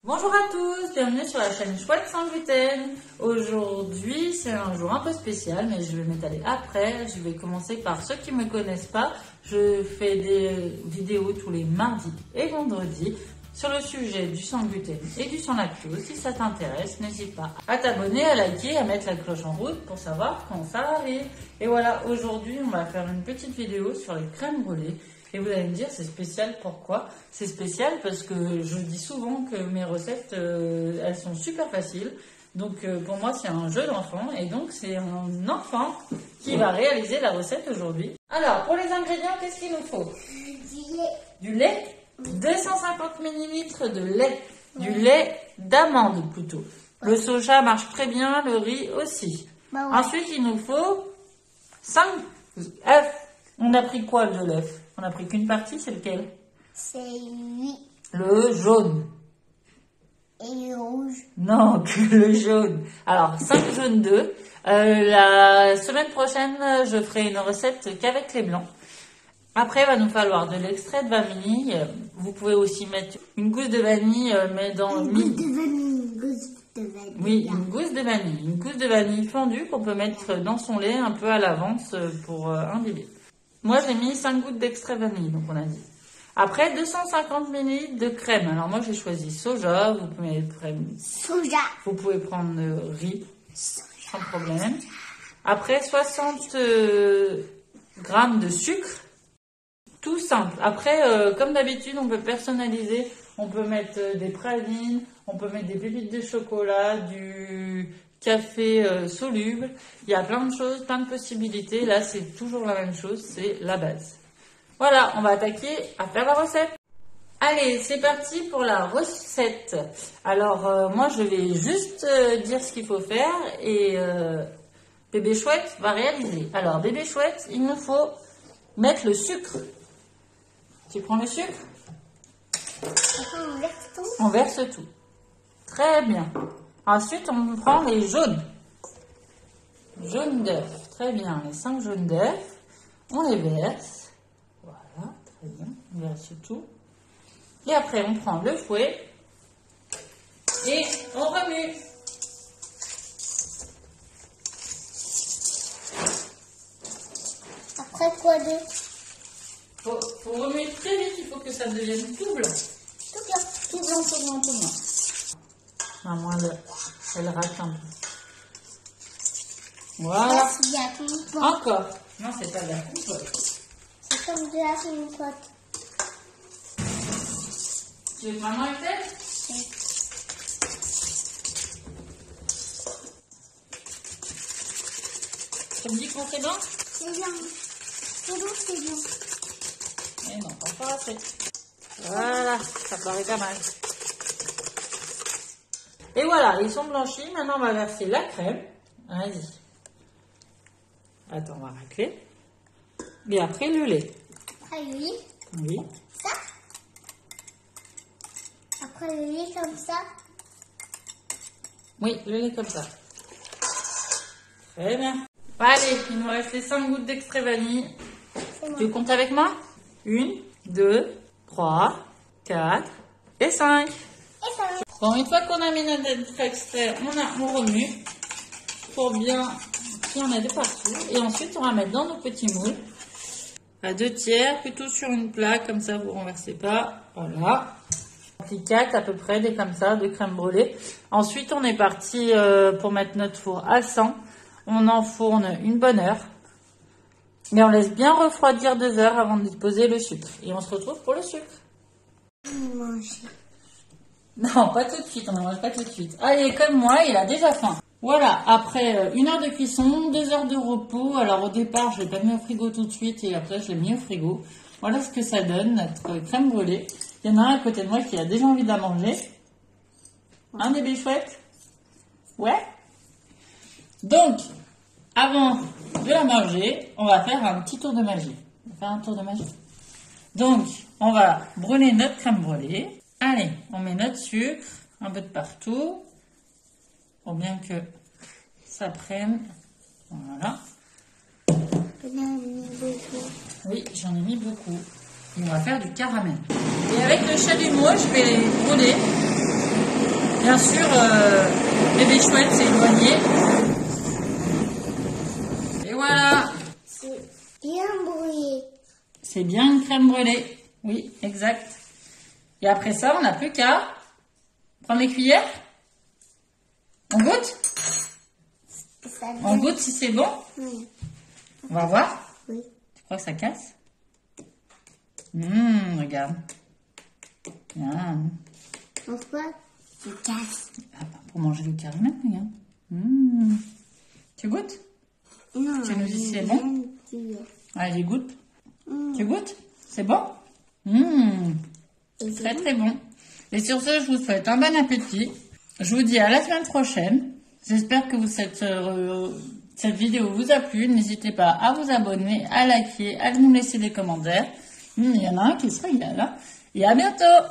Bonjour à tous, bienvenue sur la chaîne Chouette sans gluten. Aujourd'hui c'est un jour un peu spécial mais je vais m'étaler après. Je vais commencer par ceux qui ne me connaissent pas. Je fais des vidéos tous les mardis et vendredis sur le sujet du sans gluten et du sans lactose. Si ça t'intéresse, n'hésite pas à t'abonner, à liker, à mettre la cloche en route pour savoir quand ça arrive. Et voilà, aujourd'hui on va faire une petite vidéo sur les crèmes brûlées. Et vous allez me dire, c'est spécial, pourquoi? C'est spécial parce que je dis souvent que mes recettes, elles sont super faciles. Donc pour moi, c'est un jeu d'enfant et donc c'est un enfant qui va réaliser la recette aujourd'hui. Alors, pour les ingrédients, qu'est-ce qu'il nous faut? Du lait. Du lait, 250 ml de lait, du lait d'amande plutôt. Le soja marche très bien, le riz aussi. Bah ouais. Ensuite, il nous faut 5 œufs. On a pris quoi de l'œuf? On a pris qu'une partie, c'est lequel? C'est lui. Le jaune. Et le rouge. Non, que le jaune. Alors, 5 jaunes d'œufs. La semaine prochaine, je ferai une recette qu'avec les blancs. Après, il va nous falloir de l'extrait de vanille. Vous pouvez aussi mettre une gousse de vanille, mais dans Une gousse de vanille. Une gousse de vanille. Oui, une gousse de vanille. Une gousse de vanille fondue qu'on peut mettre dans son lait un peu à l'avance pour un bébé. Moi, j'ai mis 5 gouttes d'extrait vanille, donc on a dit. Après, 250 ml de crème. Alors moi, j'ai choisi soja. Vous pouvez prendre, Soja. vous pouvez prendre riz, sans problème. Après, 60 grammes de sucre. Tout simple. Après, comme d'habitude, on peut personnaliser. On peut mettre des pralines, on peut mettre des pépites de chocolat, du café soluble. Il y a plein de choses, plein de possibilités. Là, c'est toujours la même chose, c'est la base. Voilà, on va attaquer à faire la recette. Allez, c'est parti pour la recette. Alors, moi, je vais juste dire ce qu'il faut faire et bébé chouette va réaliser. Alors, bébé chouette, il nous faut mettre le sucre. Tu prends le sucre? Après, on verse tout. On verse tout. Très bien. Ensuite, on prend les jaunes. Jaunes d'œufs. Très bien. Les 5 jaunes d'œufs. On les verse. Voilà. Très bien. On verse tout. Et après, on prend le fouet. Et on remue. Après, quoi d'autre? Faut remuer très vite. Il faut que ça devienne tout blanc. Tout blanc. Tout blanc, tout blanc, tout blanc. À moins elle rate un peu. Voilà. Là, c'est de la compote. Encore. Non, c'est pas de la compote. C'est comme de la compote. Tu veux que maman le fait? Oui. Ça me dit qu'on fait bon? C'est bien. C'est bon, c'est bien. Eh non, pas assez. Voilà, ça paraît pas mal. Et voilà, ils sont blanchis. Maintenant, on va verser la crème. Vas-y. Attends, on va racler. Et après, le lait. Après, le lait. Oui. Ça. Après, le lait comme ça. Oui, le lait comme ça. Très bien. Allez, il nous reste les 5 gouttes d'extrait vanille. C'est moi. Tu comptes avec moi? 1, 2, 3, 4 et 5. Et ça. Bon, une fois qu'on a mis notre extrait, on remue pour bien qu'il y en ait de partout. Et ensuite, on va mettre dans nos petits moules à 2 tiers, plutôt sur une plaque, comme ça vous ne renversez pas. Voilà. Puis 4 à peu près, des comme ça, de crème brûlée. Ensuite, on est parti pour mettre notre four à 100. On enfourne une bonne heure. Mais on laisse bien refroidir 2 heures avant de poser le sucre. Et on se retrouve pour le sucre. Manger. Non, pas tout de suite, on ne mange pas tout de suite. Allez, comme moi, il a déjà faim. Voilà, après 1 heure de cuisson, 2 heures de repos. Alors au départ, je l'ai pas mis au frigo tout de suite et après je l'ai mis au frigo. Voilà ce que ça donne, notre crème brûlée. Il y en a un à côté de moi qui a déjà envie de la manger. Un bébé chouette? Ouais. Donc, avant de la manger, on va faire un petit tour de magie. On va faire un tour de magie. Donc, on va brûler notre crème brûlée. Allez, on met notre sucre un peu de partout pour bien que ça prenne. Voilà. Oui, j'en ai mis beaucoup. Et on va faire du caramel. Et avec le chalumeau, je vais les brûler Bien sûr, bébé chouette c'est éloigné. Et voilà. C'est bien brûlé. C'est bien une crème brûlée. Oui, exact. Et après ça, on n'a plus qu'à prendre les cuillères. On goûte? Ça On goûte si c'est bon? Oui. On va voir. Oui. Tu crois que ça casse? Regarde. Pourquoi tu casses? Ah, pour manger le caramel, regarde. Tu goûtes? Non. Tu nous dis si c'est bon? Allez, goûte. Tu goûtes? C'est bon? Très très bon. Et sur ce, je vous souhaite un bon appétit. Je vous dis à la semaine prochaine. J'espère que cette vidéo vous a plu. N'hésitez pas à vous abonner, à liker, à nous laisser des commentaires. Il y en a un qui se régale. Et à bientôt!